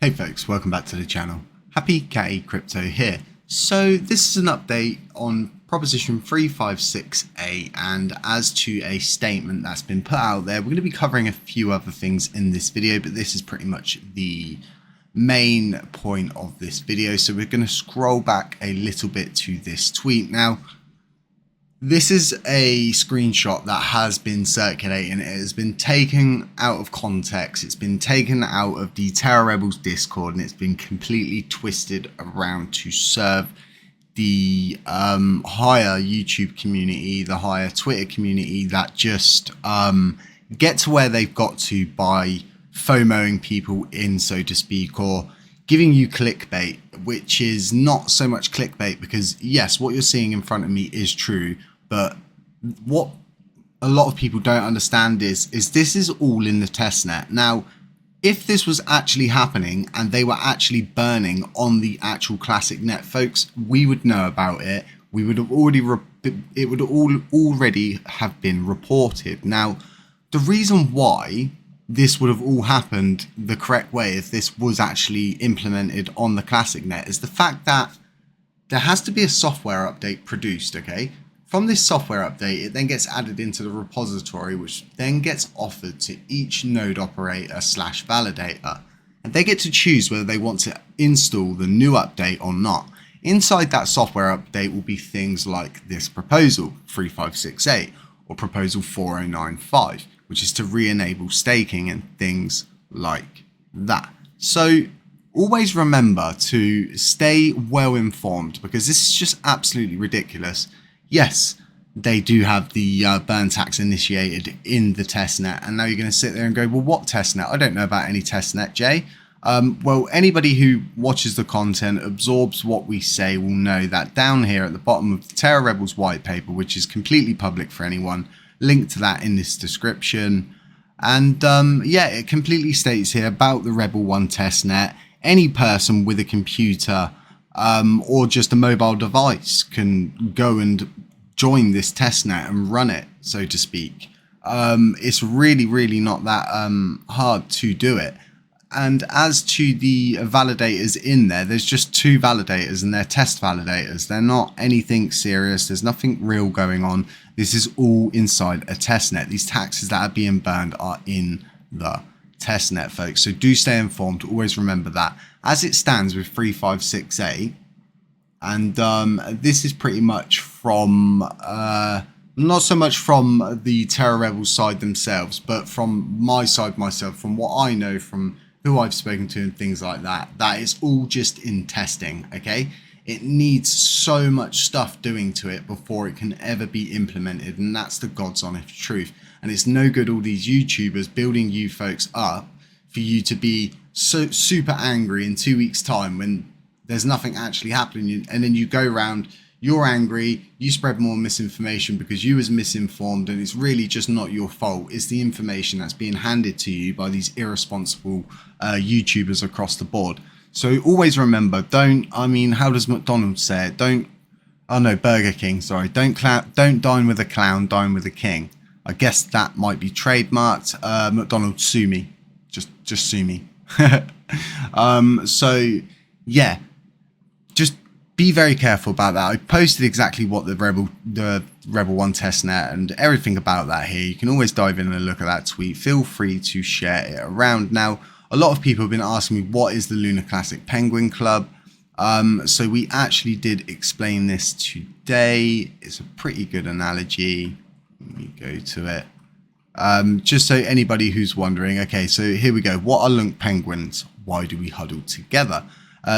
Hey folks, welcome back to the channel. Happy Catty Crypto here. So this is an update on Proposition 356A, and as to a statement that's been put out there, we're going to be covering a few other things in this video, but this is pretty much the main point of this video. So we're going to scroll back a little bit to this tweet. Now, this is a screenshot that has been circulating. It has been taken out of context. It's been taken out of the Terra Rebels Discord, and it's been completely twisted around to serve the higher YouTube community, the higher Twitter community that just get to where they've got to by FOMOing people in, so to speak, or giving you clickbait, which is not so much clickbait because, yes, what you're seeing in front of me is true. But what a lot of people don't understand is this is all in the testnet. Now, if this was actually happening and they were actually burning on the actual classic net, folks, we would know about it. We would have already, it would already have been reported. Now, the reason why this would have all happened the correct way, if this was actually implemented on the classic net, is the fact that there has to be a software update produced, okay? From this software update, it then gets added into the repository, which then gets offered to each node operator / validator. And they get to choose whether they want to install the new update or not. Inside that software update will be things like this proposal, 3568, or proposal 4095, which is to re-enable staking and things like that. So always remember to stay well informed, because this is just absolutely ridiculous. Yes, they do have the burn tax initiated in the testnet, and now you're going to sit there and go, well, what testnet? I don't know about any testnet, Jay. Well, anybody who watches the content, absorbs what we say, will know that down here at the bottom of the Terra Rebels white paper, which is completely public for anyone, link to that in this description. And yeah, it completely states here about the Rebel 1 testnet. Any person with a computer or just a mobile device can go and join this testnet and run it, so to speak. It's really not that hard to do it. And as to the validators in there, there's just 2 validators, and they're test validators. They're not anything serious. There's nothing real going on. This is all inside a testnet. These taxes that are being burned are in the testnet, folks. So do stay informed. Always remember that. As it stands with 3568, and this is pretty much from not so much from the Terra Rebels side themselves, but from my side myself, from what I know, from who I've spoken to and things like that, that is all just in testing, okay? It needs so much stuff doing to it before it can ever be implemented, and that's the God's honest truth. And it's no good all these YouTubers building you folks up for you to be so super angry in 2 weeks' time when there's nothing actually happening, and then you go around, you're angry, you spread more misinformation because you was misinformed, and it's really just not your fault. It's the information that's being handed to you by these irresponsible YouTubers across the board. So always remember, how does McDonald's say it? Burger King, sorry. Don't dine with a clown, dine with a king. I guess that might be trademarked. McDonald's, sue me. Just sue me. So yeah, just be very careful about that. I posted exactly what the Rebel 1 testnet and everything about that here. You can always dive in and look at that tweet. Feel free to share it around. Now, a lot of people have been asking me, what is the Lunar Classic Penguin Club? So we actually did explain this today. It's a pretty good analogy. Let me go to it. Just so anybody who's wondering, okay, so here we go. What are Lunc penguins? Why do we huddle together?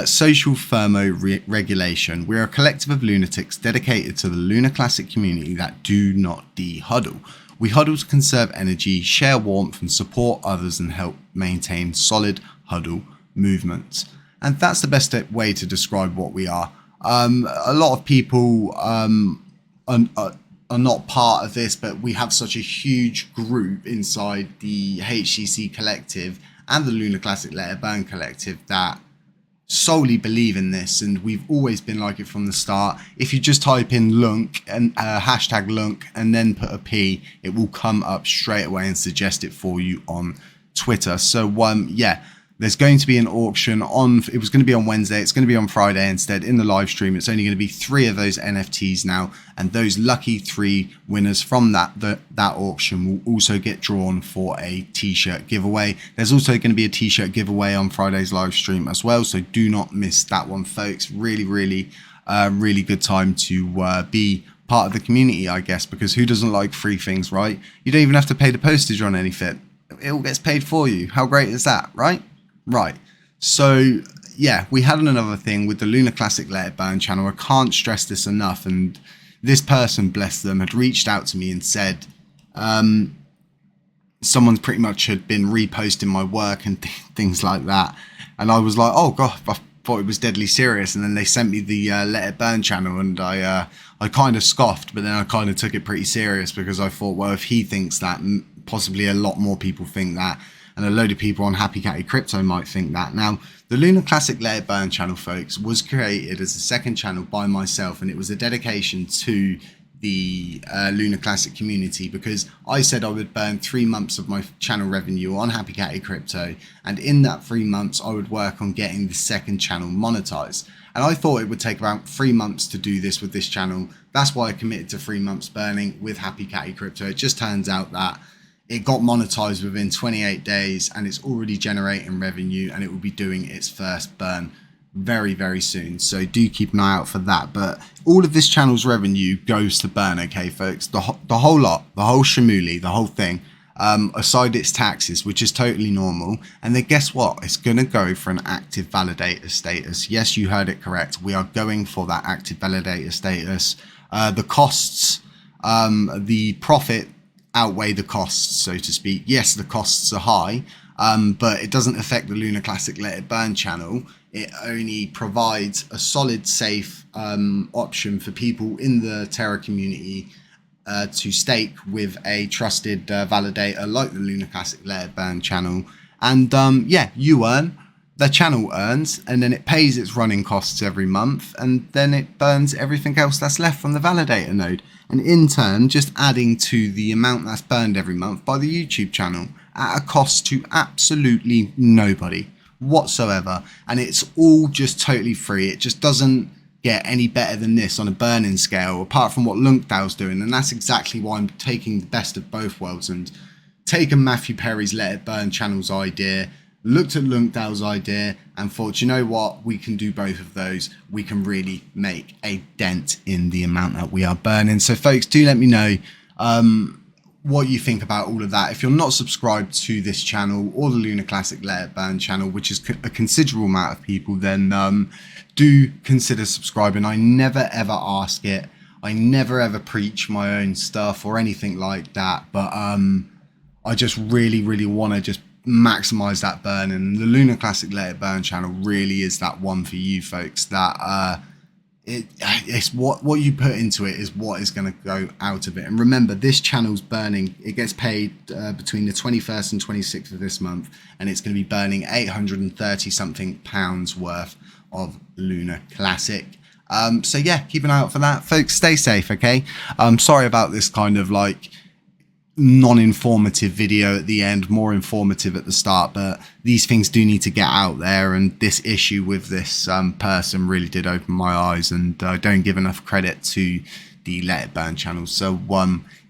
Social thermo-regulation. We're a collective of lunatics dedicated to the Lunar Classic community that do not de-huddle. We huddle to conserve energy, share warmth, and support others, and help maintain solid huddle movements. And that's the best way to describe what we are. A lot of people are not part of this, but we have such a huge group inside the HCC collective and the Lunar Classic Let It Burn collective that solely believe in this, and we've always been like it from the start. If you just type in Lunc and hashtag Lunc and then put a P, it will come up straight away and suggest it for you on Twitter. So yeah, There's going to be an auction on, it was going to be on Wednesday, it's going to be on Friday instead in the live stream. It's only going to be 3 of those NFTs now, and those lucky 3 winners from that auction will also get drawn for a t-shirt giveaway. There's also going to be a t-shirt giveaway on Friday's live stream as well, so do not miss that one, folks. Really good time to be part of the community, I guess, because who doesn't like free things, right? You don't even have to pay the postage on anything. It all gets paid for you. How great is that, right? Right. So yeah, we had another thing with the Lunar Classic Let It Burn channel. I can't stress this enough. And this person, bless them, had reached out to me and said, someone pretty much had been reposting my work and things like that. And I was like, oh God, I thought it was deadly serious. And then they sent me the Let It Burn channel, and I kind of scoffed, but then I kind of took it pretty serious, because I thought, well, if he thinks that, possibly a lot more people think that. And a load of people on Happy Catty Crypto might think that. Now, the Lunar Classic Let It Burn channel, folks, was created as a second channel by myself, and it was a dedication to the Lunar Classic community, because I said I would burn 3 months of my channel revenue on Happy Catty Crypto, and in that 3 months I would work on getting the second channel monetized. And I thought it would take about 3 months to do this with this channel. That's why I committed to 3 months burning with Happy Catty Crypto. It just turns out that it got monetized within 28 days, and it's already generating revenue, and it will be doing its first burn very soon. So do keep an eye out for that. But all of this channel's revenue goes to burn, okay, folks? The whole lot, the whole shamooly, the whole thing, aside its taxes, which is totally normal. And then guess what? It's going to go for an active validator status. Yes, you heard it correct. We are going for that active validator status. The costs, the profit outweigh the costs, so to speak. Yes, the costs are high, but it doesn't affect the Lunar Classic Let It Burn channel. It only provides a solid, safe option for people in the Terra community to stake with a trusted validator like the Lunar Classic Let It Burn channel. And yeah, you earn, the channel earns, and then it pays its running costs every month, and then it burns everything else that's left from the validator node. And in turn, just adding to the amount that's burned every month by the YouTube channel at a cost to absolutely nobody whatsoever. And it's all just totally free. It just doesn't get any better than this on a burning scale, apart from what Lunc's doing. And that's exactly why I'm taking the best of both worlds and taking Matthew Perry's Let It Burn channel's idea, looked at Lunc's idea, and thought, you know what, we can do both of those. We can really make a dent in the amount that we are burning. So folks, do let me know what you think about all of that. If you're not subscribed to this channel or the Lunar Classic Let It Burn channel, which is a considerable amount of people, then do consider subscribing. I never ever ask it. I never ever preach my own stuff or anything like that, but I just really want to just maximize that burn, and the Lunar Classic Let It Burn channel really is that one for you folks. That it's what you put into it is what is going to go out of it. And remember, this channel's burning, it gets paid between the 21st and 26th of this month, and it's going to be burning 830 something pounds worth of Lunar Classic. So yeah, keep an eye out for that, folks. Stay safe, okay? Sorry about this kind of like non-informative video at the end, more informative at the start, but these things do need to get out there, and this issue with this person really did open my eyes, and I don't give enough credit to the Let It Burn channel. So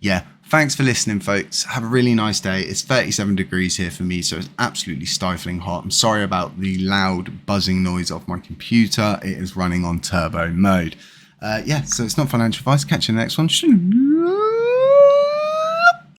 yeah, thanks for listening, folks. Have a really nice day. It's 37 degrees here for me, so it's absolutely stifling hot. I'm sorry about the loud buzzing noise of my computer. It is running on turbo mode. Yeah, so it's not financial advice. Catch you in the next one.